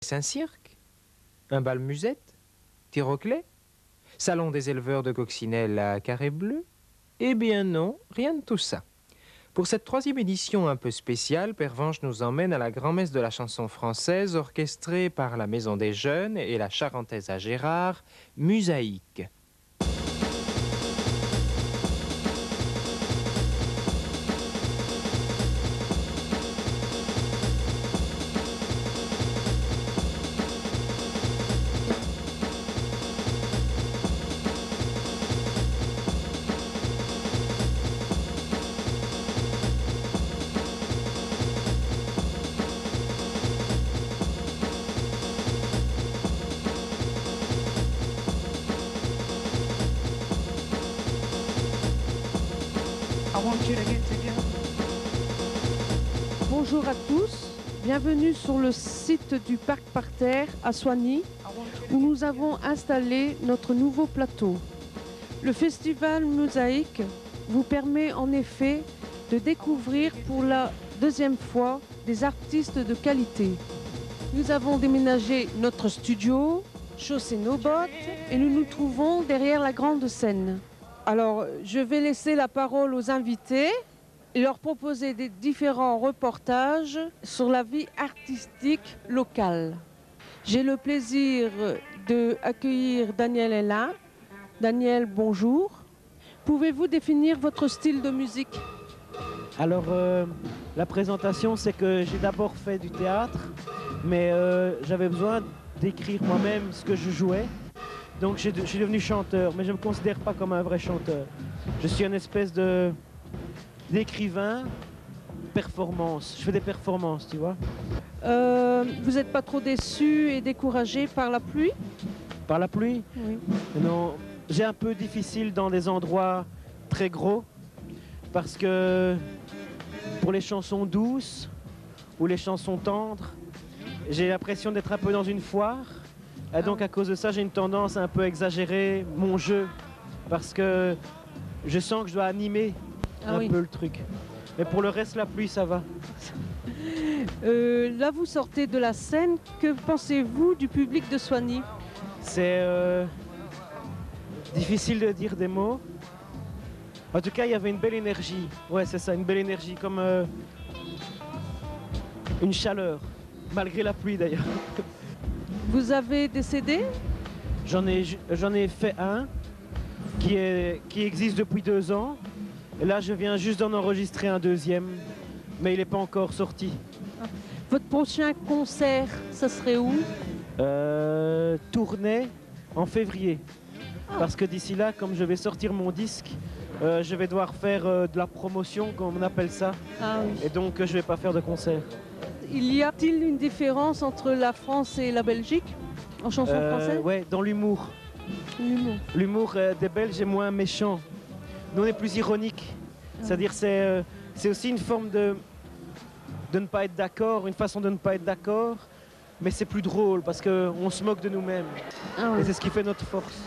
C'est un cirque? Un bal musette? Tir au clé? Salon des éleveurs de coccinelles à carré bleu? Eh bien non, rien de tout ça. Pour cette 3e édition un peu spéciale, Pervenche nous emmène à la grand-messe de la chanson française orchestrée par la Maison des Jeunes et la Charentaise à Gérard, Musaïque. Bonjour à tous, bienvenue sur le site du Parc Parterre à Soignies où nous avons installé notre nouveau plateau. Le festival Musaïque vous permet en effet de découvrir pour la 2e fois des artistes de qualité. Nous avons déménagé notre studio, chaussé nos bottes et nous nous trouvons derrière la grande scène. Alors, je vais laisser la parole aux invités et leur proposer des différents reportages sur la vie artistique locale. J'ai le plaisir d'accueillir Daniel Hélin. Daniel, bonjour. Pouvez-vous définir votre style de musique? Alors, la présentation, c'est que j'ai d'abord fait du théâtre, mais j'avais besoin d'écrire moi-même ce que je jouais. Donc je suis devenu chanteur, mais je ne me considère pas comme un vrai chanteur. Je suis une espèce d'écrivain, performance. Je fais des performances, tu vois. Vous n'êtes pas trop déçu et découragé par la pluie? Par la pluie? Oui. Non, j'ai un peu difficile dans des endroits très gros, parce que pour les chansons douces ou les chansons tendres, j'ai l'impression d'être un peu dans une foire. Et donc à cause de ça, j'ai une tendance à un peu exagérer mon jeu, parce que je sens que je dois animer un peu le truc. Mais pour le reste, la pluie, ça va. Là, vous sortez de la scène. Que pensez-vous du public de Soignies? C'est difficile de dire des mots. En tout cas, il y avait une belle énergie. Ouais, c'est ça, une belle énergie, comme une chaleur, malgré la pluie d'ailleurs. Vous avez des CD? J'en ai fait un qui existe depuis 2 ans. Et là, je viens juste d'en enregistrer un 2e, mais il n'est pas encore sorti. Votre prochain concert, ça serait où? Tournai en février. Parce que d'ici là, comme je vais sortir mon disque, je vais devoir faire de la promotion, comme on appelle ça. Ah, oui. Et donc, je ne vais pas faire de concert. Il y a-t-il une différence entre la France et la Belgique en chanson française? Ouais, dans l'humour. L'humour des Belges est moins méchant. Nous, on est plus ironique. C'est-à-dire, c'est aussi une forme de ne pas être d'accord, une façon de ne pas être d'accord, mais c'est plus drôle parce qu'on se moque de nous-mêmes. Ah, oui. Et c'est ce qui fait notre force.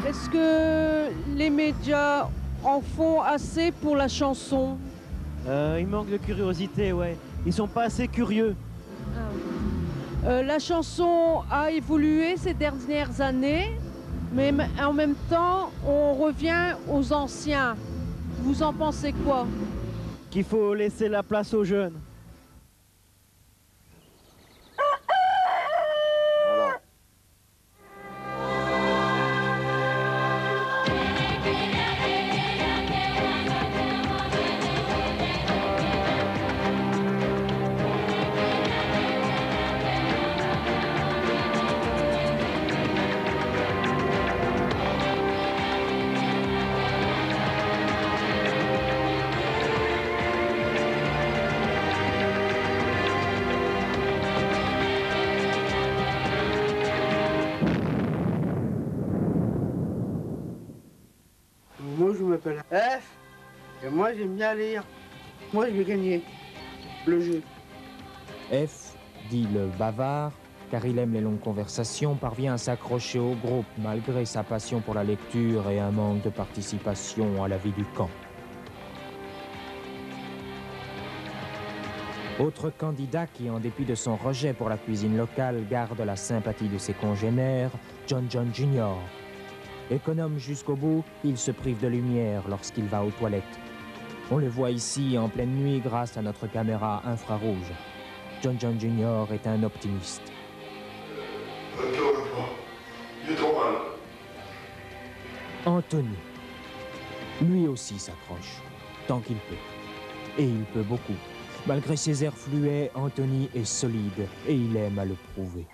Est-ce que les médias en font assez pour la chanson? Il manque de curiosité, ouais. Ils sont pas assez curieux. La chanson a évolué ces dernières années, mais en même temps, on revient aux anciens. Vous en pensez quoi? Qu'il faut laisser la place aux jeunes. m'appelle F. Et moi, j'aime bien lire. Moi, je vais gagner le jeu. F, dit le bavard, car il aime les longues conversations, parvient à s'accrocher au groupe malgré sa passion pour la lecture et un manque de participation à la vie du camp. Autre candidat qui, en dépit de son rejet pour la cuisine locale, garde la sympathie de ses congénères, John Jr. Économe jusqu'au bout, il se prive de lumière lorsqu'il va aux toilettes. On le voit ici en pleine nuit grâce à notre caméra infrarouge. John Jr. est un optimiste. Ne pleure pas, il est trop mal. Anthony, lui aussi s'accroche, tant qu'il peut. Et il peut beaucoup. Malgré ses airs fluets, Anthony est solide et il aime à le prouver.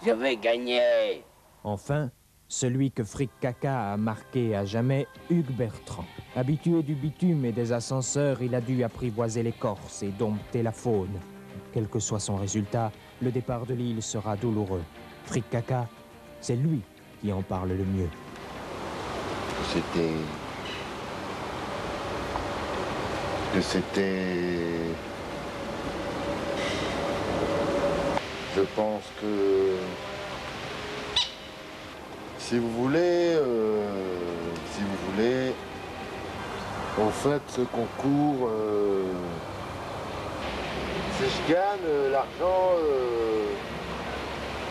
Je vais gagner. Enfin, celui que Fric Caca a marqué à jamais, Hugues Bertrand. Habitué du bitume et des ascenseurs, il a dû apprivoiser l'écorce et dompter la faune. Quel que soit son résultat, le départ de l'île sera douloureux. Fric Caca, c'est lui qui en parle le mieux. Je pense que si vous voulez, en fait, ce concours, si je gagne l'argent.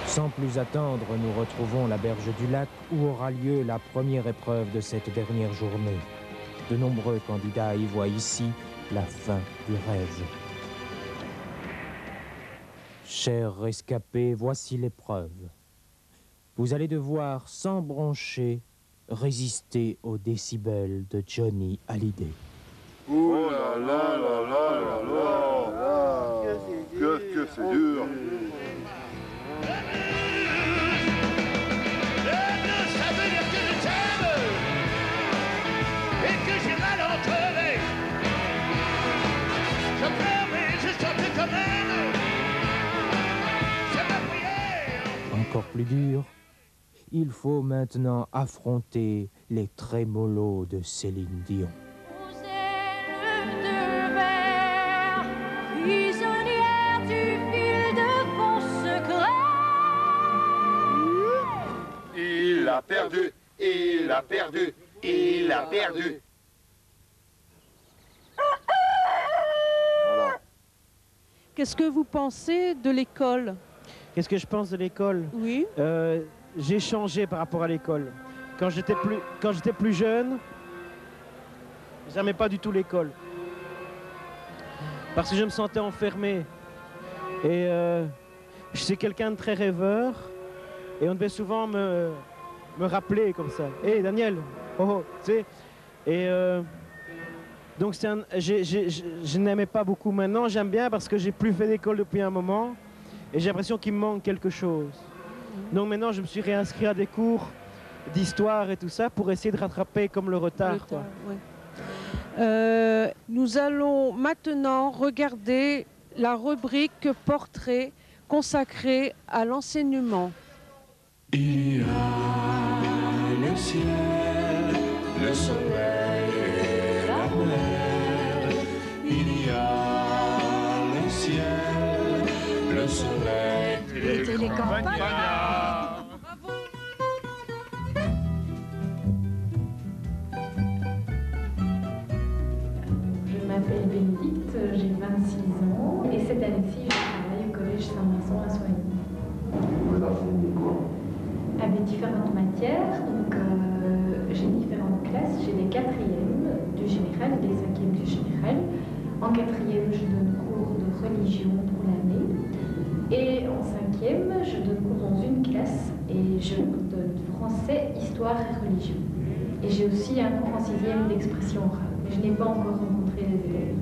Sans plus attendre, nous retrouvons la berge du lac où aura lieu la première épreuve de cette dernière journée. De nombreux candidats y voient ici la fin du rêve. Chers rescapés, voici l'épreuve. Vous allez devoir, sans broncher, résister aux décibels de Johnny Hallyday. Ouh là là là là là là! Qu'est-ce que c'est dur! Ça veut dire que je t'aime et que j'ai mal entre les. Je pleure mais je chante quand même. C'est ma prière. Encore plus dur, il faut maintenant affronter les trémolos de Céline Dion. Aux ailes de verre, prisonnière du fil de vos secrets. Il a perdu, il a perdu, il a perdu. Voilà. Qu'est-ce que vous pensez de l'école? Qu'est-ce que je pense de l'école? Oui. J'ai changé par rapport à l'école. Quand j'étais plus jeune, j'aimais pas du tout l'école. Parce que je me sentais enfermé. Et je suis quelqu'un de très rêveur. Et on devait souvent me rappeler comme ça. Hé Daniel, oh, tu sais. Et donc je n'aimais pas beaucoup. Maintenant, j'aime bien parce que j'ai plus fait d'école depuis un moment. Et j'ai l'impression qu'il me manque quelque chose. Donc maintenant, je me suis réinscrit à des cours d'histoire et tout ça pour essayer de rattraper comme le retard. Quoi. Ouais. Nous allons maintenant regarder la rubrique portrait consacrée à l'enseignement. Il y a le ciel, le soleil et la mer. Il y a le ciel, le soleil et les campagnards. Je m'appelle Bénédicte, j'ai 26 ans et cette année-ci, je travaille au collège Saint-Vincent à Soigny. Vous enseignez quoi? Avec différentes matières, donc j'ai différentes classes, j'ai des 4e du général et des 5e du général. En 4e, je donne cours de religion pour l'année. Et en 5e, je donne cours dans une classe et je donne français, histoire et religion. Et j'ai aussi un cours en 6e d'expression orale, mais je n'ai pas encore rencontré les élèves.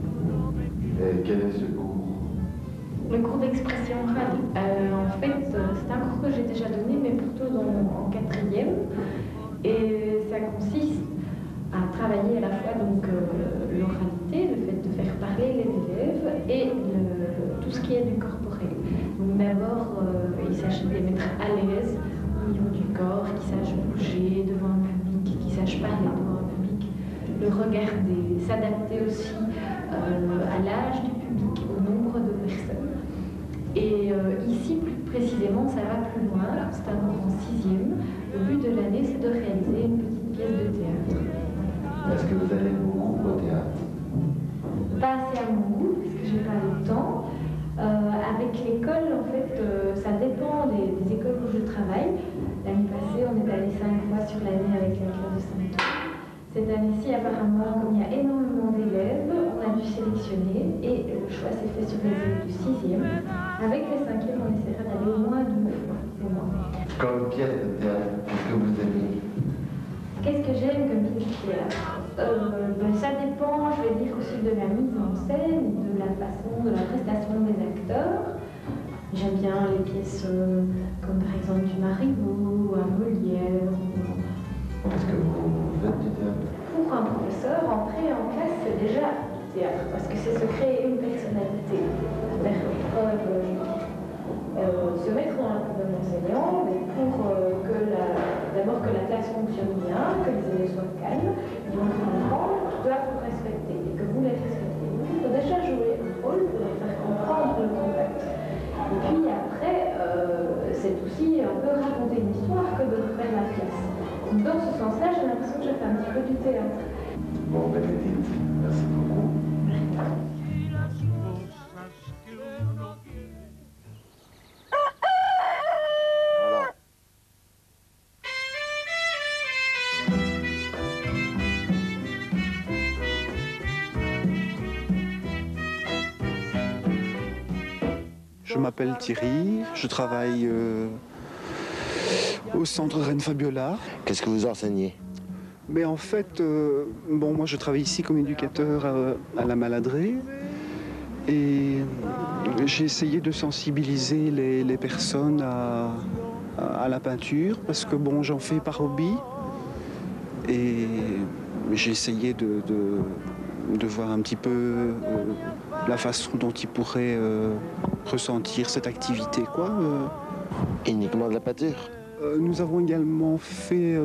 Et quel est ce cours? Le cours d'expression orale, en fait, c'est un cours que j'ai déjà donné, mais plutôt en 4e. Et ça consiste à travailler à la fois donc l'oralité, le fait de faire parler les élèves, et tout ce qui est du corporel. Donc d'abord, il s'agit de les mettre à l'aise au niveau du corps, qu'ils sachent bouger devant un public, qu'ils sachent parler devant un public, le regarder, s'adapter aussi à l'âge du public, au nombre de personnes. Et ici, plus précisément, ça va plus loin, c'est un cours en 6e. Le but de l'année, c'est de réaliser une petite pièce de théâtre. Est-ce que vous allez beaucoup au théâtre? Pas assez à mon goût, parce que j'ai pas le temps. Avec l'école, en fait, ça dépend des écoles où je travaille. L'année passée, on est allé 5 fois sur l'année avec la classe de Saint-Ouen. Cette année-ci, apparemment, comme il y a énormément d'élèves, on a dû sélectionner et le choix s'est fait sur les élèves du 6e. Avec les 5e, on essaiera d'aller au moins 2 fois, au moins. Comme pièce de théâtre, qu'est-ce que vous aimez? Qu'est-ce que j'aime comme pièce de théâtre? Ça dépend, je vais dire, aussi de la mise en scène, de la façon, de la prestation des acteurs. J'aime bien les pièces comme par exemple du Marivaux ou un Molière. Est-ce que vous faites du théâtre? Pour un professeur, entrer en classe, c'est déjà du théâtre, parce que c'est se créer une personnalité, faire preuve, se mettre dans la peau d'un enseignant, mais pour d'abord que la classe fonctionne bien, que les élèves soient calmes, et donc doivent vous respecter et que vous les respectez. Il faut déjà jouer un rôle pour les faire comprendre le contact. Et puis après, c'est aussi un peu raconter une histoire que de refaire la pièce. Dans ce sens-là, j'ai l'impression que je fais un petit peu du théâtre. Bon, Bénédicte, merci beaucoup. Je m'appelle Thierry, je travaille au centre Reine Fabiola. Qu'est-ce que vous enseignez? Mais en fait, moi je travaille ici comme éducateur à la Maladrée et j'ai essayé de sensibiliser les personnes à la peinture parce que j'en fais par hobby et j'ai essayé de voir un petit peu la façon dont ils pourraient ressentir cette activité, quoi. Uniquement de la peinture? Nous avons également fait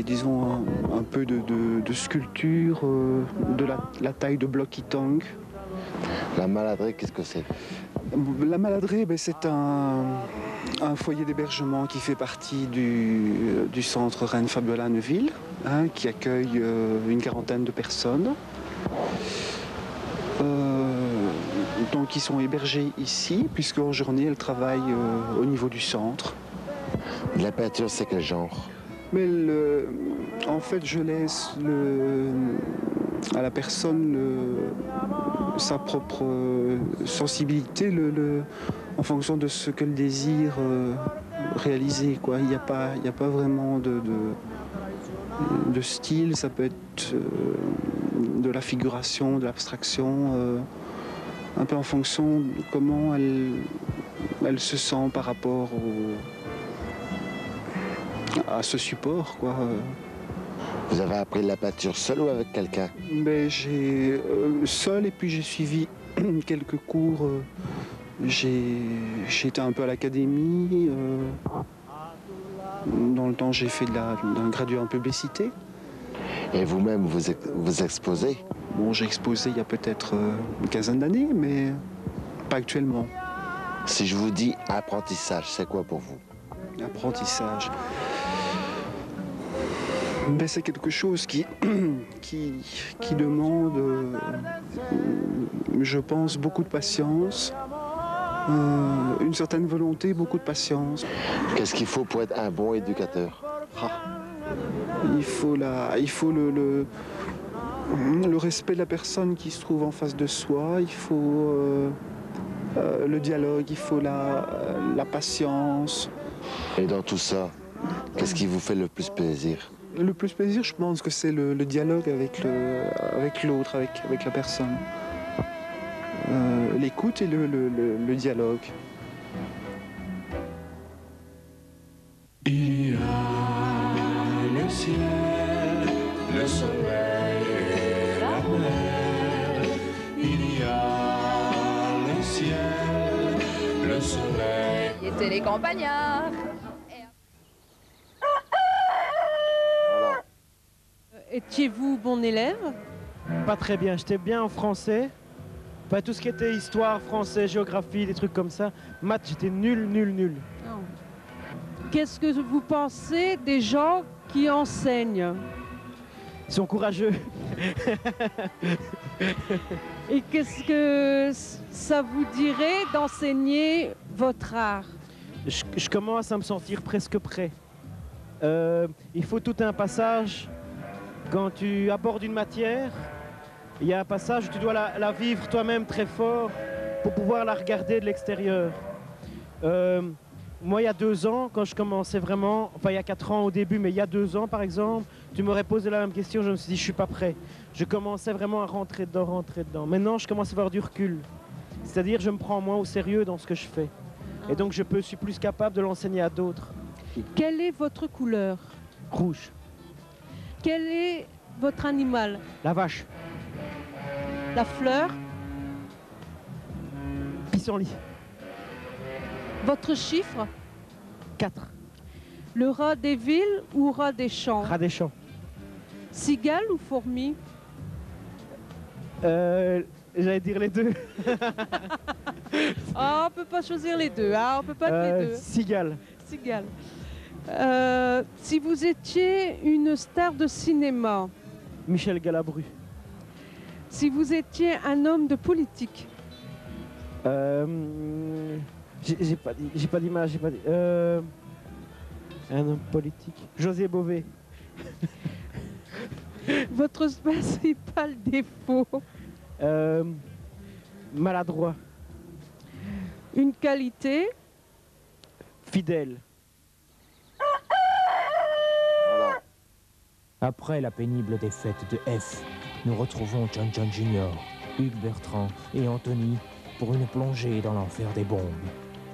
disons un peu de sculpture, de la taille de bloc Itang. La Maladrée, qu'est-ce que c'est? La Maladrée, c'est un foyer d'hébergement qui fait partie du centre Reine Fabiola Neuville, qui accueille une quarantaine de personnes. Donc ils sont hébergés ici, puisque en journée, elles travaillent au niveau du centre. La peinture, c'est quel genre? Mais en fait, je laisse à la personne sa propre sensibilité en fonction de ce qu'elle désire réaliser, quoi. Il n'y a pas vraiment de style, ça peut être de la figuration, de l'abstraction, un peu en fonction de comment elle se sent par rapport à ce support, quoi. Vous avez appris la peinture seul ou avec quelqu'un? J'ai seul, et puis j'ai suivi quelques cours. J'ai été un peu à l'académie. Dans le temps, j'ai fait d'un gradué en publicité. Et vous-même, vous exposez? J'ai exposé il y a peut-être une quinzaine d'années, mais pas actuellement. Si je vous dis apprentissage, c'est quoi pour vous? Apprentissage. C'est quelque chose qui demande, je pense, beaucoup de patience, une certaine volonté, beaucoup de patience. Qu'est-ce qu'il faut pour être un bon éducateur? Il faut le respect de la personne qui se trouve en face de soi, il faut le dialogue, il faut la patience. Et dans tout ça, qu'est-ce qui vous fait le plus plaisir? Le plus plaisir, je pense que c'est le dialogue avec l'autre, avec la personne. L'écoute et le dialogue. Il y a le ciel, le soleil et la mer. Il y a le ciel, le soleil. Il était les campagnards. Étiez-vous bon élève? Pas très bien, j'étais bien en français. Enfin, tout ce qui était histoire, français, géographie, des trucs comme ça. Maths, j'étais nul, nul, nul. Qu'est-ce que vous pensez des gens qui enseignent? Ils sont courageux. Et qu'est-ce que ça vous dirait d'enseigner votre art? Je commence à me sentir presque prêt. Il faut tout un passage. Quand tu abordes une matière, il y a un passage où tu dois la vivre toi-même très fort pour pouvoir la regarder de l'extérieur. Moi, il y a 2 ans, quand je commençais vraiment, enfin il y a 4 ans au début, mais il y a 2 ans par exemple, tu m'aurais posé la même question, je me suis dit je suis pas prêt. Je commençais vraiment à rentrer dedans. Maintenant, je commence à avoir du recul. C'est-à-dire, je me prends moins au sérieux dans ce que je fais. Et donc, je suis plus capable de l'enseigner à d'autres. Quelle est votre couleur? Rouge. Quel est votre animal? La vache. La fleur? Pissenlit. Votre chiffre? 4. Le rat des villes ou rat des champs? Rat des champs. Cigale ou fourmi? J'allais dire les deux. Ah, on peut pas choisir les deux, hein, on peut pas être les deux. Cigale. Cigale. Si vous étiez une star de cinéma? Michel Galabru. Si vous étiez un homme de politique? J'ai pas d'image, un homme politique. José Bové. Votre principal défaut? Maladroit. Une qualité? Fidèle. Après la pénible défaite de F, nous retrouvons John Jr., Hugues Bertrand et Anthony pour une plongée dans l'enfer des bombes.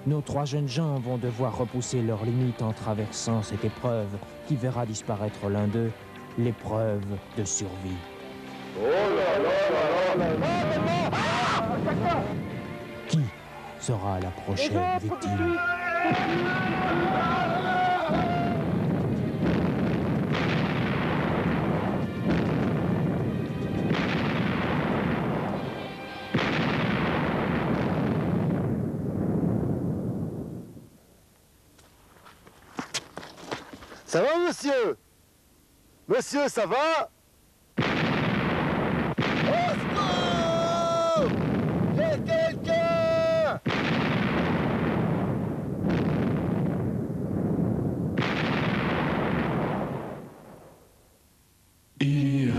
Nos 3 jeunes gens vont devoir repousser leurs limites en traversant cette épreuve qui verra disparaître l'un d'eux, l'épreuve de survie. Oh là là là là là! Qui sera la prochaine victime? Ça va, monsieur? Monsieur, ça va? Au secours! Y a quelqu'un? Il y a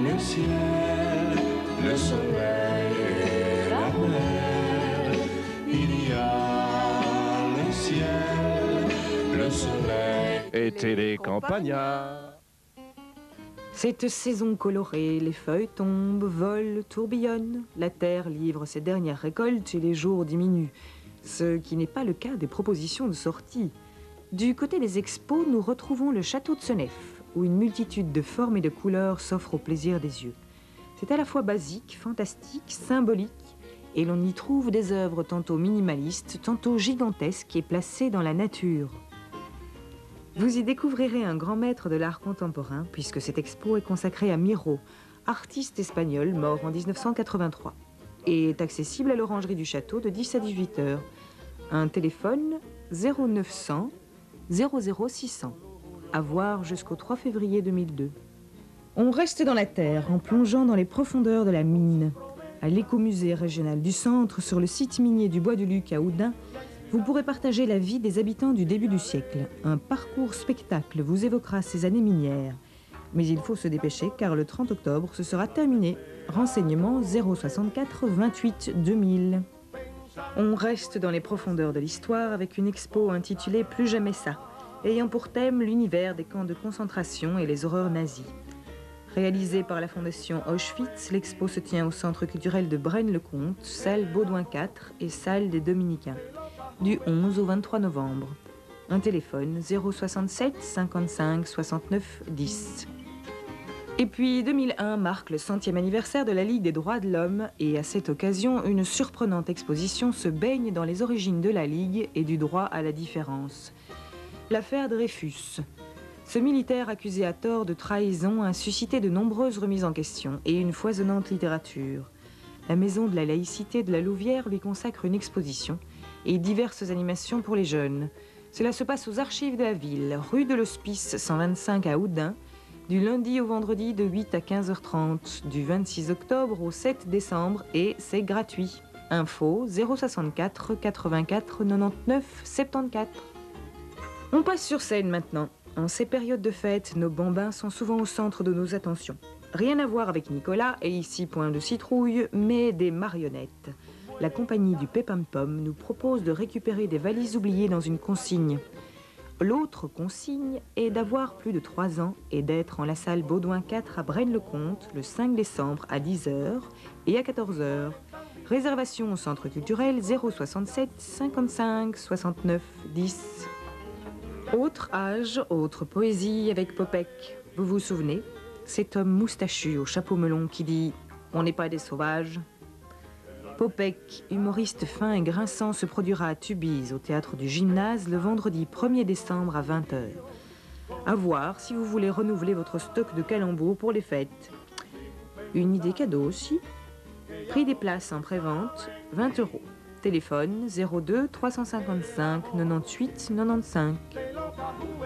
le ciel, le soleil et la mer. Il y a le ciel, le soleil et Télécampagna. Cette saison colorée, les feuilles tombent, volent, tourbillonnent. La terre livre ses dernières récoltes et les jours diminuent. Ce qui n'est pas le cas des propositions de sortie. Du côté des expos, nous retrouvons le château de Senef, où une multitude de formes et de couleurs s'offre au plaisir des yeux. C'est à la fois basique, fantastique, symbolique, et l'on y trouve des œuvres tantôt minimalistes, tantôt gigantesques et placées dans la nature. Vous y découvrirez un grand maître de l'art contemporain, puisque cette expo est consacrée à Miro, artiste espagnol mort en 1983, et est accessible à l'orangerie du château de 10 à 18 heures. Un téléphone 0900 00600, à voir jusqu'au 3 février 2002. On reste dans la terre en plongeant dans les profondeurs de la mine. À l'écomusée régional du centre, sur le site minier du Bois du Luc à Oudin, vous pourrez partager la vie des habitants du début du siècle. Un parcours spectacle vous évoquera ces années minières. Mais il faut se dépêcher car le 30 octobre, ce sera terminé. Renseignements 064 28 2000. On reste dans les profondeurs de l'histoire avec une expo intitulée Plus jamais ça, ayant pour thème l'univers des camps de concentration et les horreurs nazies. Réalisée par la fondation Auschwitz, l'expo se tient au centre culturel de Braine-le-Comte, salle Baudouin 4 et salle des Dominicains, du 11 au 23 novembre. Un téléphone 067 55 69 10. Et puis 2001 marque le 100e anniversaire de la Ligue des droits de l'homme et à cette occasion, une surprenante exposition se baigne dans les origines de la Ligue et du droit à la différence. L'affaire Dreyfus. Ce militaire accusé à tort de trahison a suscité de nombreuses remises en question et une foisonnante littérature. La Maison de la laïcité de la Louvière lui consacre une exposition et diverses animations pour les jeunes. Cela se passe aux archives de la ville, rue de l'Hospice 125 à Houdin, du lundi au vendredi de 8 à 15h30, du 26 octobre au 7 décembre et c'est gratuit. Info 064 84 99 74. On passe sur scène maintenant. En ces périodes de fête, nos bambins sont souvent au centre de nos attentions. Rien à voir avec Nicolas, et ici point de citrouille, mais des marionnettes. La compagnie du Pépin-Pomme nous propose de récupérer des valises oubliées dans une consigne. L'autre consigne est d'avoir plus de 3 ans et d'être en la salle Baudouin 4 à Braine-le-Comte le 5 décembre à 10h et à 14h. Réservation au centre culturel 067 55 69 10. Autre âge, autre poésie avec Popek. Vous vous souvenez? Cet homme moustachu au chapeau melon qui dit « On n'est pas des sauvages ». Popek, humoriste fin et grinçant, se produira à Tubize, au théâtre du Gymnase, le vendredi 1er décembre à 20h. À voir si vous voulez renouveler votre stock de calembours pour les fêtes. Une idée cadeau aussi. Prix des places en pré-vente, 20 €. Téléphone 02 355 98 95.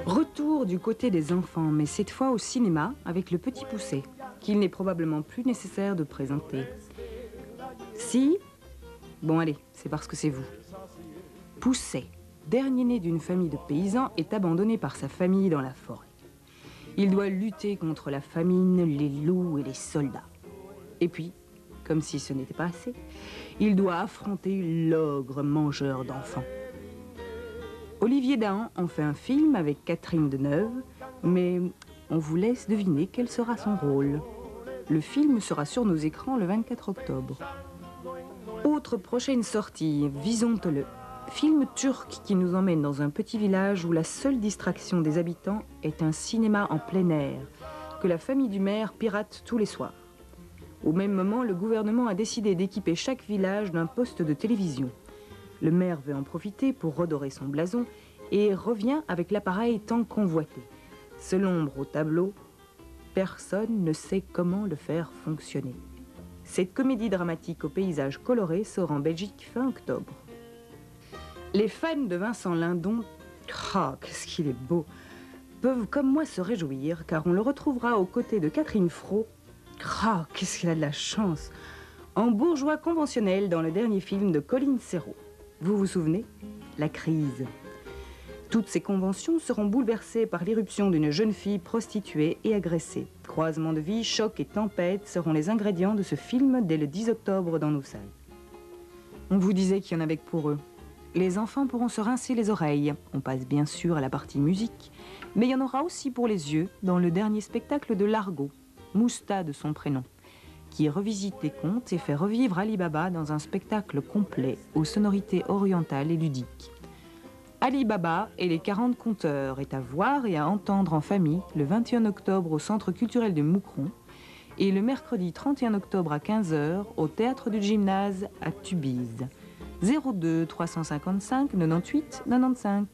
Retour du côté des enfants, mais cette fois au cinéma avec le Petit Poucet, qu'il n'est probablement plus nécessaire de présenter. Si, bon allez, c'est parce que c'est vous. Poucet, dernier né d'une famille de paysans, est abandonné par sa famille dans la forêt. Il doit lutter contre la famine, les loups et les soldats. Et puis, comme si ce n'était pas assez, il doit affronter l'ogre mangeur d'enfants. Olivier Dahan en fait un film avec Catherine Deneuve, mais on vous laisse deviner quel sera son rôle. Le film sera sur nos écrans le 24 octobre. Autre prochaine sortie, Visonte-le. Film turc qui nous emmène dans un petit village où la seule distraction des habitants est un cinéma en plein air, que la famille du maire pirate tous les soirs. Au même moment, le gouvernement a décidé d'équiper chaque village d'un poste de télévision. Le maire veut en profiter pour redorer son blason et revient avec l'appareil tant convoité. Seule ombre au tableau, personne ne sait comment le faire fonctionner. Cette comédie dramatique au paysage coloré sort en Belgique fin octobre. Les fans de Vincent Lindon, qu'est-ce qu'il est beau, peuvent comme moi se réjouir car on le retrouvera aux côtés de Catherine Fro. Qu'est-ce qu'il a de la chance, en bourgeois conventionnel dans le dernier film de Colin Serrault. Vous vous souvenez? La crise. Toutes ces conventions seront bouleversées par l'irruption d'une jeune fille prostituée et agressée. Croisement de vie, choc et tempête seront les ingrédients de ce film dès le 10 octobre dans nos salles. On vous disait qu'il y en avait que pour eux. Les enfants pourront se rincer les oreilles. On passe bien sûr à la partie musique, mais il y en aura aussi pour les yeux dans le dernier spectacle de Largo, Mousta de son prénom, qui revisite les contes et fait revivre Ali Baba dans un spectacle complet aux sonorités orientales et ludiques. Ali Baba et les 40 conteurs est à voir et à entendre en famille le 21 octobre au Centre culturel de Moucron et le mercredi 31 octobre à 15h au Théâtre du Gymnase à Tubize. 02 355 98 95.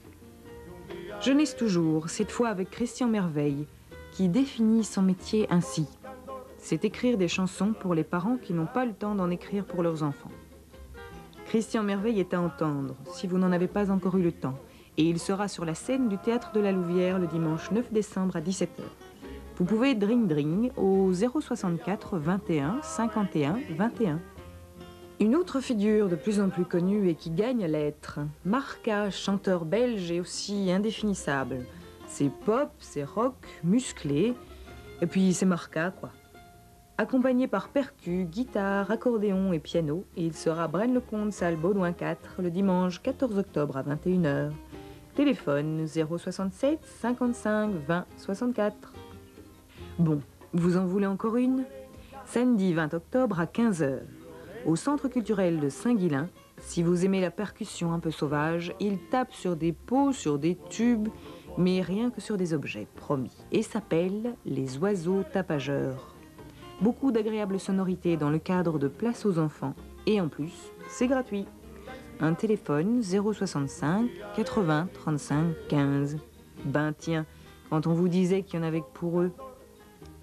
Jeunesse toujours, cette fois avec Christian Merveille, qui définit son métier ainsi. C'est écrire des chansons pour les parents qui n'ont pas le temps d'en écrire pour leurs enfants. Christian Merveille est à entendre, si vous n'en avez pas encore eu le temps, et il sera sur la scène du Théâtre de la Louvière le dimanche 9 décembre à 17h. Vous pouvez dring au 064 21 51 21. Une autre figure de plus en plus connue et qui gagne à l'être, Marca, chanteur belge et aussi indéfinissable. C'est pop, c'est rock, musclé, et puis c'est Marca, quoi. Accompagné par percus, guitare, accordéon et piano, et il sera à Braine-le-Comte, salle Baudouin 4, le dimanche 14 octobre à 21h. Téléphone 067 55 20 64. Bon, vous en voulez encore une? Samedi 20 octobre à 15h. Au Centre culturel de Saint-Guilain, si vous aimez la percussion un peu sauvage, il tape sur des pots, sur des tubes, mais rien que sur des objets, promis, et s'appelle les oiseaux tapageurs. Beaucoup d'agréables sonorités dans le cadre de Place aux enfants, et en plus, c'est gratuit. Un téléphone 065 80 35 15. Ben tiens, quand on vous disait qu'il y en avait que pour eux.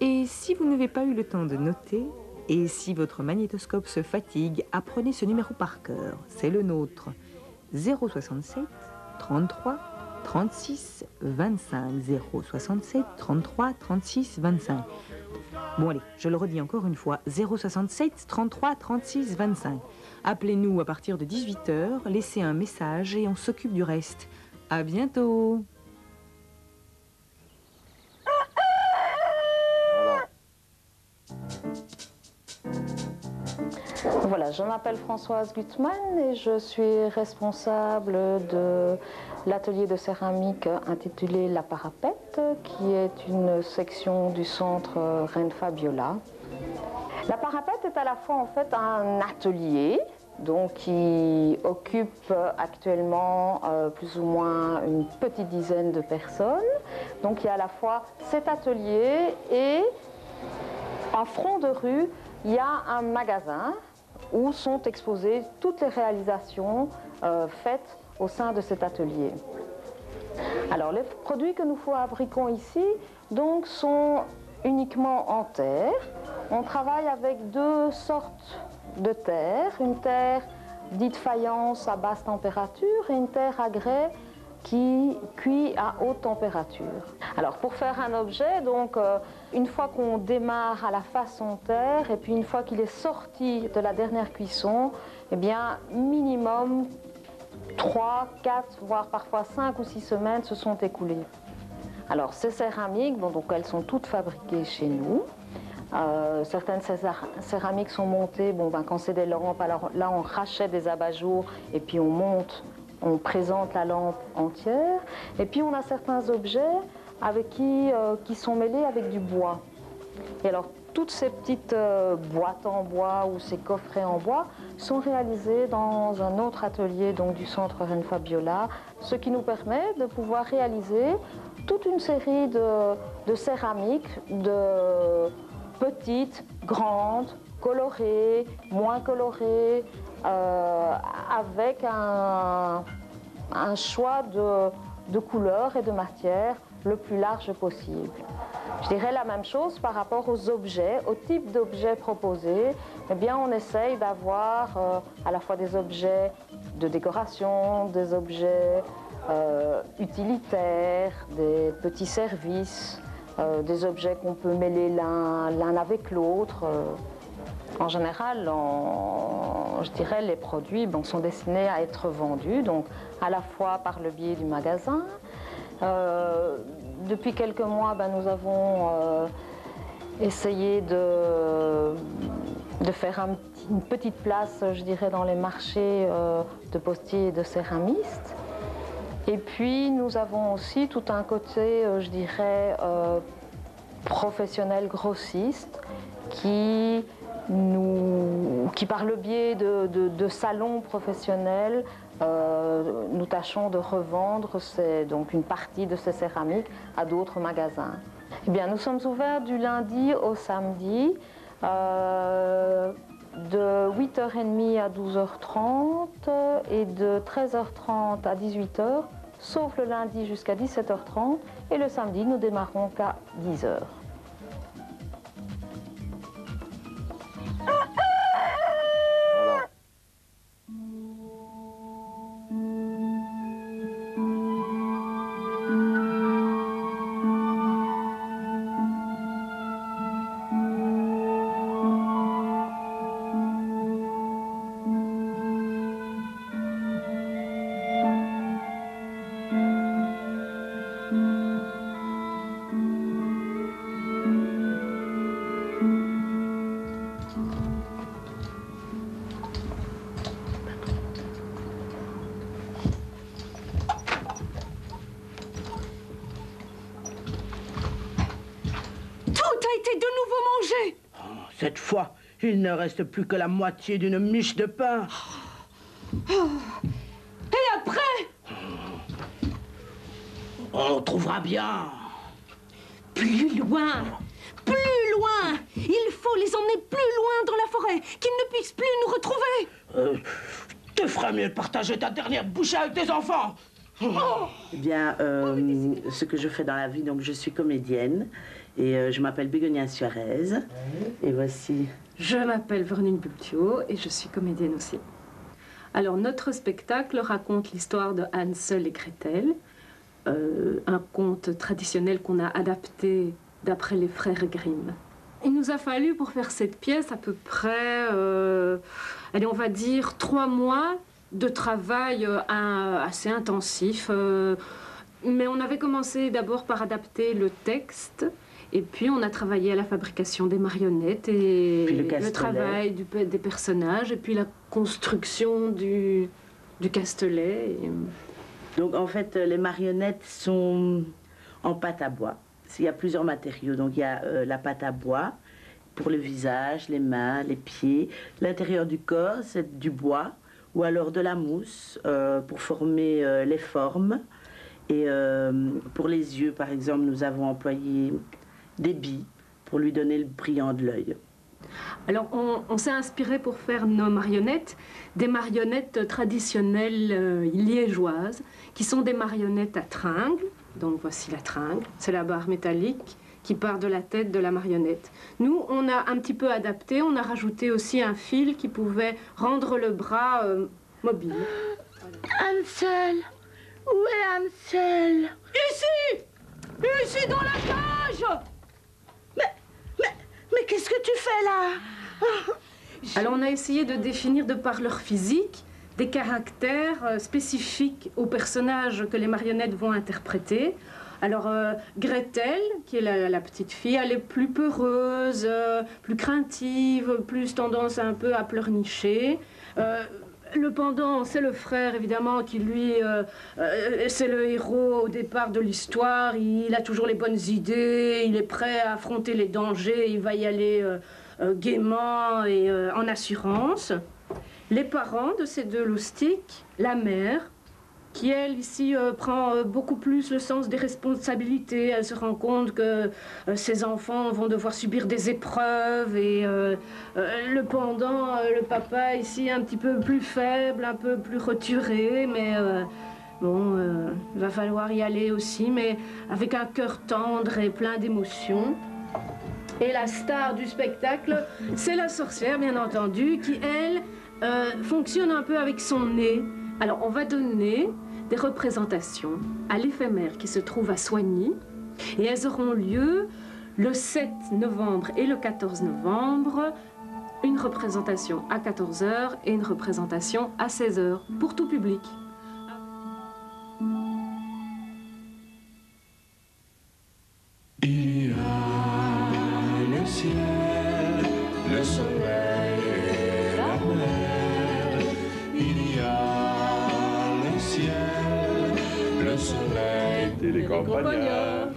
Et si vous n'avez pas eu le temps de noter, et si votre magnétoscope se fatigue, apprenez ce numéro par cœur. C'est le nôtre. 067 33 36 25. 067 33 36 25. Bon allez, je le redis encore une fois. 067 33 36 25. Appelez-nous à partir de 18h, laissez un message et on s'occupe du reste. À bientôt. Voilà, je m'appelle Françoise Gutmann et je suis responsable de l'atelier de céramique intitulé La Parapète, qui est une section du centre Reine Fabiola. La Parapète est à la fois en fait un atelier donc, qui occupe actuellement plus ou moins une petite dizaine de personnes. Donc il y a à la fois cet atelier et en front de rue, il y a un magasin où sont exposées toutes les réalisations faites au sein de cet atelier. Alors les produits que nous fabriquons ici donc, sont uniquement en terre. On travaille avec deux sortes de terre, une terre dite faïence à basse température et une terre à grès qui cuit à haute température. Alors pour faire un objet, donc une fois qu'on démarre à la façon terre et puis une fois qu'il est sorti de la dernière cuisson, eh bien minimum 3, 4, voire parfois 5 ou 6 semaines se sont écoulées. Alors ces céramiques, bon, donc elles sont toutes fabriquées chez nous. Certaines céramiques sont montées, bon, ben, quand c'est des lampes, alors là on rachète des abat-jours et puis on monte, on présente la lampe entière. Et puis on a certains objets avec qui sont mêlés avec du bois. Et alors toutes ces petites boîtes en bois ou ces coffrets en bois sont réalisés dans un autre atelier donc, du centre Reine Fabiola, ce qui nous permet de pouvoir réaliser toute une série de céramiques, de petites, grandes, colorées, moins colorées, avec un choix de couleurs et de matières le plus large possible. Je dirais la même chose par rapport aux objets, au type d'objets proposés. Eh bien, on essaye d'avoir à la fois des objets de décoration, des objets utilitaires, des petits services, des objets qu'on peut mêler l'un avec l'autre. En général, je dirais les produits sont destinés à être vendus, donc à la fois par le biais du magasin. Depuis quelques mois, nous avons essayé de faire une petite place, je dirais, dans les marchés de postiers et de céramistes. Et puis, nous avons aussi tout un côté, je dirais, professionnel grossiste qui, par le biais de salons professionnels, nous tâchons de revendre donc une partie de ces céramiques à d'autres magasins. Eh bien, nous sommes ouverts du lundi au samedi, de 8h30 à 12h30 et de 13h30 à 18h, sauf le lundi jusqu'à 17h30, et le samedi, nous démarrons qu'à 10h. Cette fois, il ne reste plus que la moitié d'une miche de pain. Et après? On trouvera bien. Plus loin! Plus loin! Il faut les emmener plus loin dans la forêt, qu'ils ne puissent plus nous retrouver. Tu feras mieux de partager ta dernière bouchée avec tes enfants. Eh bien, ce que je fais dans la vie, donc je suis comédienne et je m'appelle Bégonia Suarez. Et voici. Je m'appelle Véronique Bultio et je suis comédienne aussi. Alors, notre spectacle raconte l'histoire de Hansel et Gretel, un conte traditionnel qu'on a adapté d'après les frères Grimm. Il nous a fallu pour faire cette pièce à peu près, allez, on va dire 3 mois de travail assez intensif. Mais on avait commencé d'abord par adapter le texte. Et puis on a travaillé à la fabrication des marionnettes et le travail des personnages et puis la construction du castelet. Donc en fait, les marionnettes sont en pâte à bois. Il y a plusieurs matériaux. Donc il y a la pâte à bois pour le visage, les mains, les pieds. L'intérieur du corps, c'est du bois ou alors de la mousse pour former les formes. Et pour les yeux, par exemple, nous avons employé des billes pour lui donner le brillant de l'œil. Alors, on s'est inspiré pour faire nos marionnettes des marionnettes traditionnelles liégeoises, qui sont des marionnettes à tringle. Donc, voici la tringle. C'est la barre métallique qui part de la tête de la marionnette. Nous, on a un petit peu adapté. On a rajouté aussi un fil qui pouvait rendre le bras mobile. Voilà. Hansel! Où est Hansel? Ici! Ici, dans la cage! Mais qu'est-ce que tu fais là? Alors, on a essayé de définir, de par leur physique, des caractères spécifiques aux personnages que les marionnettes vont interpréter. Alors, Gretel, qui est la petite fille, elle est plus peureuse, plus craintive, plus tendance un peu à pleurnicher. Le pendant, c'est le frère, évidemment, qui lui, c'est le héros au départ de l'histoire. Il a toujours les bonnes idées, il est prêt à affronter les dangers, il va y aller gaiement et en assurance. Les parents de ces deux loustiques, la mère, qui elle, ici, prend beaucoup plus le sens des responsabilités. Elle se rend compte que ses enfants vont devoir subir des épreuves et le pendant, le papa, ici, un petit peu plus faible, un peu plus retiré, mais bon, il va falloir y aller aussi, mais avec un cœur tendre et plein d'émotions. Et la star du spectacle, c'est la sorcière, bien entendu, qui, elle, fonctionne un peu avec son nez. Alors, on va donner des représentations à l'éphémère qui se trouve à Soigny et elles auront lieu le 7 novembre et le 14 novembre, une représentation à 14 h et une représentation à 16 h pour tout public. Il y a le ciel, le soleil et la mer. Il y a le ciel, le soleil et les campagnards.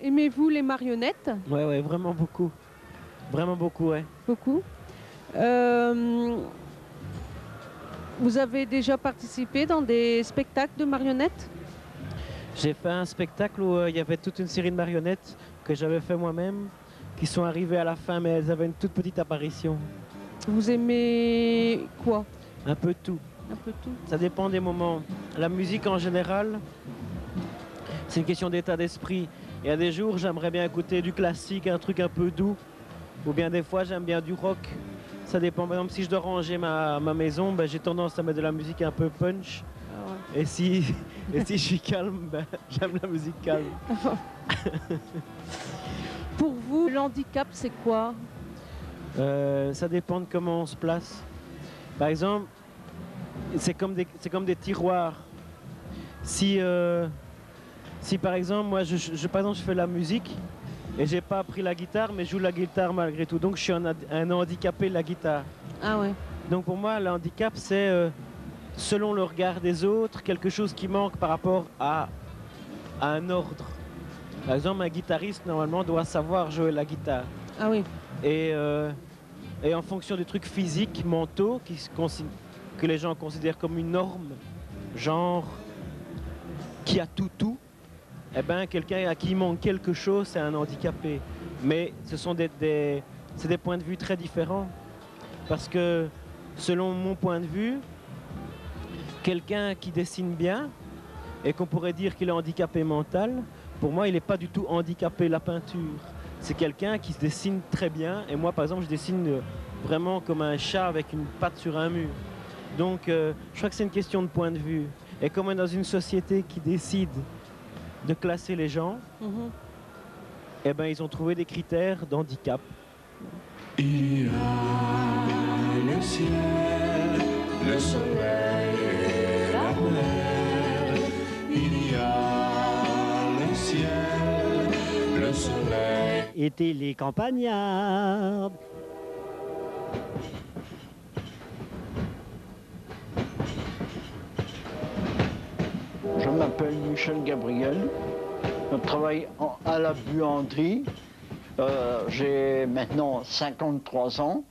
Aimez-vous les marionnettes? Ouais, vraiment beaucoup. Vraiment beaucoup, ouais. Beaucoup. Vous avez déjà participé dans des spectacles de marionnettes? J'ai fait un spectacle où il y avait toute une série de marionnettes que j'avais fait moi-même, qui sont arrivées à la fin, mais elles avaient une toute petite apparition. Vous aimez quoi? Un peu tout. Un peu tout. Ça dépend des moments. La musique en général, c'est une question d'état d'esprit. Il y a des jours, j'aimerais bien écouter du classique, un truc un peu doux. Ou bien des fois, j'aime bien du rock. Ça dépend. Par exemple, si je dois ranger ma maison, ben, j'ai tendance à mettre de la musique un peu punch. Ah ouais. Et si je suis calme, ben, j'aime la musique calme. Pour vous, le handicap, c'est quoi? Ça dépend de comment on se place. Par exemple, c'est comme des tiroirs. Si par exemple, moi, par exemple, je fais la musique et j'ai pas appris la guitare, mais je joue la guitare malgré tout. Donc, je suis un handicapé de la guitare. Ah ouais. Donc, pour moi, le handicap, c'est selon le regard des autres, quelque chose qui manque par rapport à un ordre. Par exemple, un guitariste, normalement, doit savoir jouer la guitare. Ah oui. Et en fonction des trucs physiques, mentaux, que les gens considèrent comme une norme, genre qui a tout, eh ben, quelqu'un à qui il manque quelque chose, c'est un handicapé. Mais ce sont c'est des points de vue très différents. Parce que, selon mon point de vue, quelqu'un qui dessine bien et qu'on pourrait dire qu'il est handicapé mental, pour moi, il n'est pas du tout handicapé la peinture. C'est quelqu'un qui se dessine très bien. Et moi, par exemple, je dessine vraiment comme un chat avec une patte sur un mur. Donc, je crois que c'est une question de point de vue. Et comme on est dans une société qui décide de classer les gens, eh ben, ils ont trouvé des critères d'handicap. Il y a le ciel, le soleil et la mer. Il y a le ciel, le soleil. Étaient les campagnards. Je m'appelle Michel Gabriel. Je travaille à la buanderie. J'ai maintenant 53 ans.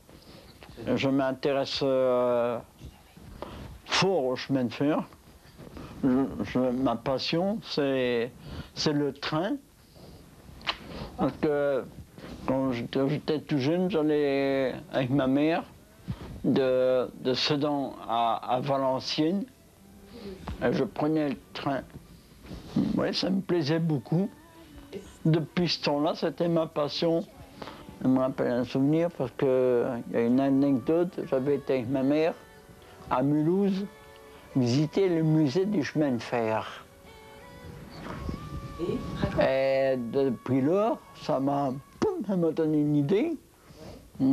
Je m'intéresse fort au chemin de fer. Ma passion, c'est le train. Donc, quand j'étais tout jeune, j'allais avec ma mère de Sedan à Valenciennes. Et je prenais le train. Oui, ça me plaisait beaucoup. Depuis ce temps-là, c'était ma passion. Je me rappelle un souvenir parce qu'il y a une anecdote. J'avais été avec ma mère à Mulhouse visiter le musée du chemin de fer. Et depuis lors, ça m'a donné une idée. Je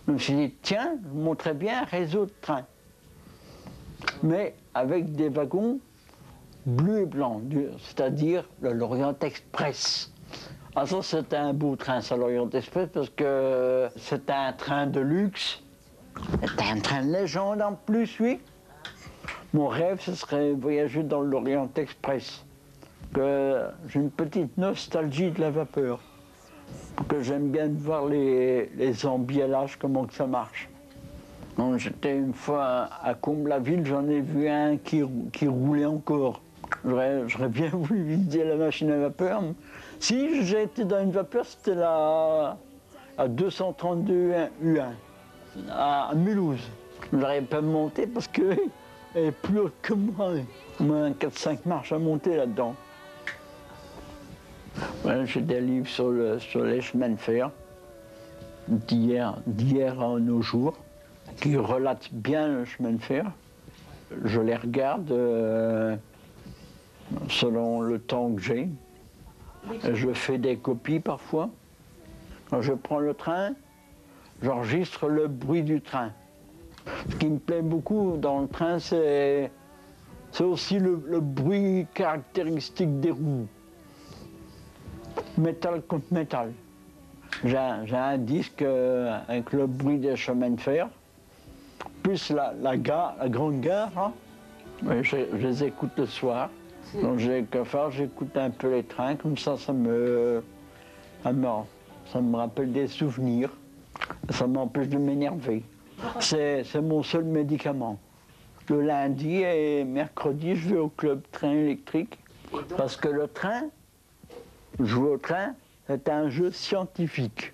me suis dit, tiens, je montrais bien un réseau de trains. Mais avec des wagons bleus et blancs, c'est-à-dire le Lorient Express. Ah ça, c'était un beau train, ça, Lorient Express, parce que c'était un train de luxe. C'était un train de légende en plus, oui. Mon rêve, ce serait voyager dans le Lorient Express. J'ai une petite nostalgie de la vapeur. Que j'aime bien voir les embiallages, comment que ça marche. J'étais une fois à Comble-la-Ville, j'en ai vu un qui roulait encore. J'aurais bien voulu visiter la machine à vapeur. Si j'ai été dans une vapeur, c'était la 232 U1 à Mulhouse. Je n'arrivais pas à monter parce qu'elle est plus haute que moi. Au moins 4-5 marches à monter là-dedans. Ouais, j'ai des livres sur les chemins de fer d'hier à nos jours, qui relatent bien le chemin de fer. Je les regarde selon le temps que j'ai. Je fais des copies parfois. Quand je prends le train, j'enregistre le bruit du train. Ce qui me plaît beaucoup dans le train, c'est aussi le bruit caractéristique des roues. Métal contre métal. J'ai un disque avec le bruit des chemins de fer, plus la grande gare. Hein. Oui, je les écoute le soir. Donc j'ai qu'à faire, j'écoute un peu les trains, comme ça me rappelle des souvenirs. Ça m'empêche de m'énerver. C'est mon seul médicament. Le lundi et mercredi, je vais au club train électrique. Parce que le train, jouer au train, c'est un jeu scientifique.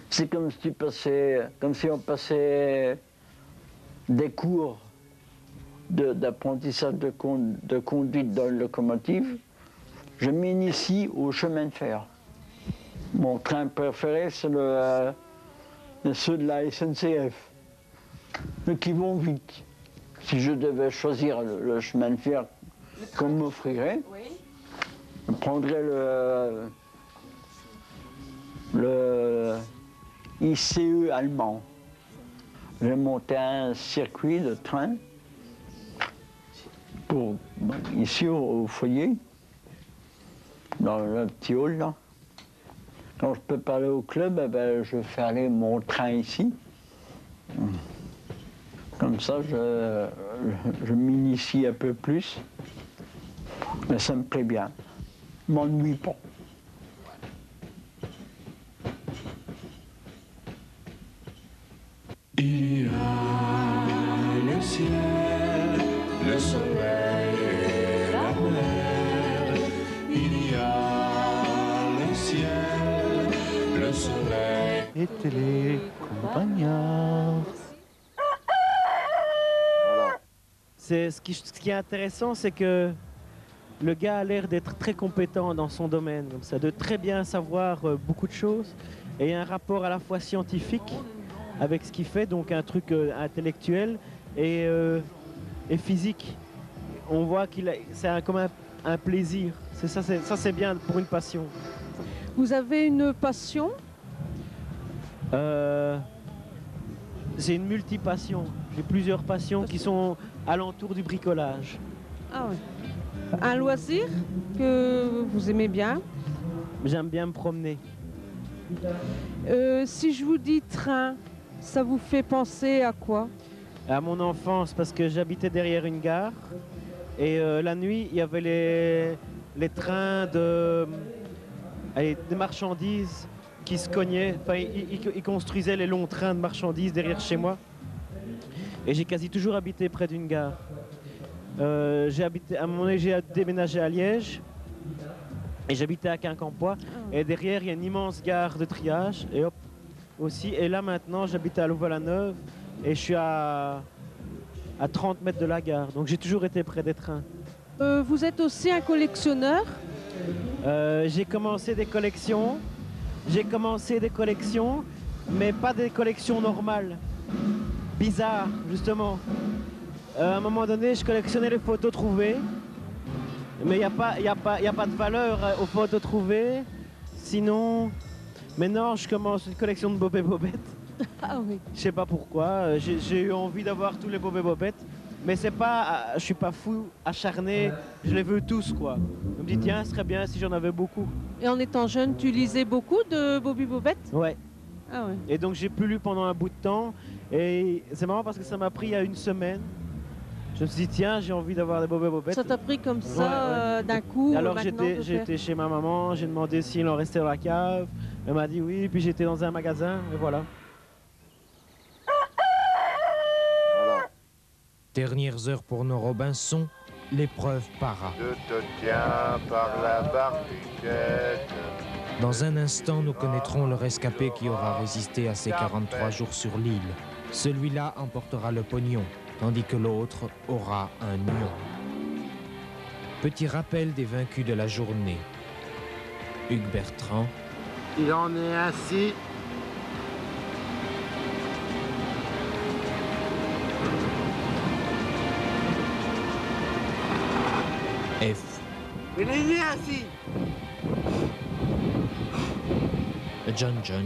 C'est comme si on passait des cours d'apprentissage de conduite dans une locomotive. Je m'initie au chemin de fer. Mon train préféré, c'est ceux de la SNCF, ceux qui vont vite. Si je devais choisir le chemin de fer qu'on m'offrirait, je prendrais le ICE allemand. J'ai monté un circuit de train ici au foyer, dans le petit hall là. Quand je peux pas aller au club, eh ben, je fais aller mon train ici. Comme ça, je m'initie un peu plus. Mais ça me plaît bien. Je m'ennuie pas. Il y a le ciel, le soleil et la mer. Il y a le ciel, le soleil et les campagnards. Voilà. Ce qui est intéressant, c'est que le gars a l'air d'être très compétent dans son domaine, comme ça, de très bien savoir beaucoup de choses, et un rapport à la fois scientifique avec ce qu'il fait, donc un truc intellectuel et physique. On voit c'est comme un plaisir. Ça, c'est bien pour une passion. Vous avez une passion? J'ai une multipassion. J'ai plusieurs passions qui sont alentour du bricolage. Ah oui. Un loisir que vous aimez bien? J'aime bien me promener. Si je vous dis train, ça vous fait penser à quoi? À mon enfance, parce que j'habitais derrière une gare. Et la nuit, il y avait les trains de marchandises qui se cognaient. Enfin, ils construisaient les longs trains de marchandises derrière chez moi. Et j'ai quasi toujours habité près d'une gare. À un moment donné, j'ai déménagé à Liège. Et j'habitais à Quincampoix. Et derrière, il y a une immense gare de triage. Et hop, aussi. Et là, maintenant, j'habite à Louvain-la-Neuve. Et je suis à 30 mètres de la gare. Donc j'ai toujours été près des trains. Vous êtes aussi un collectionneur? J'ai commencé des collections. Mais pas des collections normales. Bizarres, justement. À un moment donné, je collectionnais les photos trouvées. Mais il n'y a pas de valeur aux photos trouvées. Sinon, maintenant, je commence une collection de Bob et Bobette. Ah oui. Je sais pas pourquoi. J'ai eu envie d'avoir tous les Bob et Bobette. Mais c'est pas, je suis pas fou, acharné, je les veux tous, quoi. Je me dis, tiens, ce serait bien si j'en avais beaucoup. Et en étant jeune, tu lisais beaucoup de Bobby Bobette? Ouais. Ah ouais. Et donc j'ai plus lu pendant un bout de temps. Et c'est marrant parce que ça m'a pris il y a une semaine. Je me suis dit, tiens, j'ai envie d'avoir des Bob et Bobette. Ça t'a pris comme ça, d'un coup? Alors j'étais chez ma maman, j'ai demandé s'il en restait dans la cave. Elle m'a dit oui, puis j'étais dans un magasin, et voilà. Dernières heures pour nos Robinson, l'épreuve para. Je te tiens par la barbiquette. Dans un instant, nous connaîtrons le rescapé qui aura résisté à ces 43 jours sur l'île. Celui-là emportera le pognon, tandis que l'autre aura un lion. Petit rappel des vaincus de la journée. Hugues Bertrand. Il en est ainsi. F. Il est né ainsi. John Jr.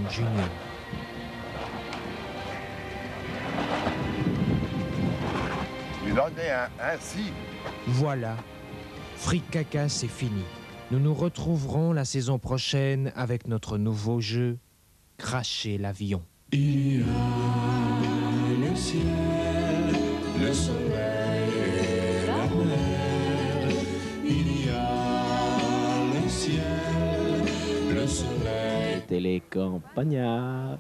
Il en est ainsi. Voilà. Fric Caca, c'est fini. Nous nous retrouverons la saison prochaine avec notre nouveau jeu, Cracher l'avion. Il y a le ciel, le soleil et la mer. Il y a le ciel, le soleil. C'était les campagnards.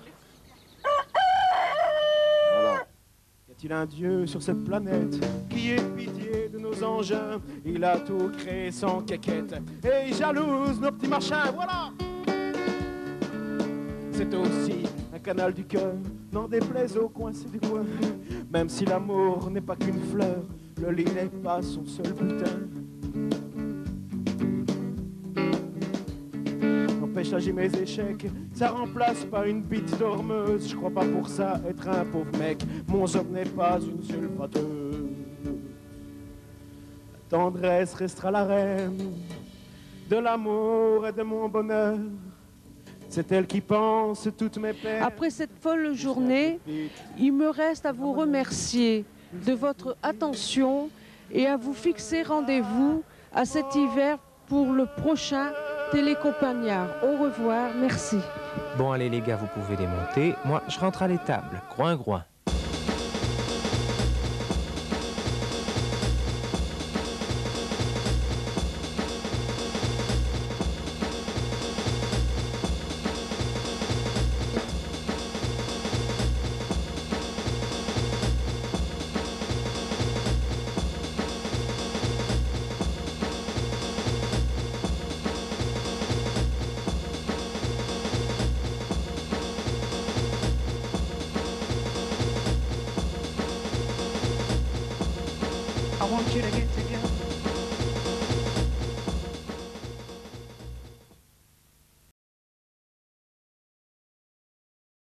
Y a-t-il un dieu sur cette planète qui ait pitié de nos engins? Il a tout créé sans quéquette et il jalouse nos petits machins, voilà! C'est aussi un canal du cœur, n'en déplaise aux coincés du coin. Même si l'amour n'est pas qu'une fleur, le lit n'est pas son seul butin. N'empêche agir mes échecs, ça remplace pas une bite dormeuse. Je crois pas pour ça être un pauvre mec, mon job n'est pas une sulfateuse. La tendresse restera la reine de l'amour et de mon bonheur. C'est elle qui pense toutes mes peines. Après cette folle journée, il me reste à vous remercier de votre attention et à vous fixer rendez-vous à cet hiver pour le prochain Télécompagnard. Au revoir, merci. Bon, allez les gars, vous pouvez démonter. Moi, je rentre à l'étable. Groin, groin. I want you to get together.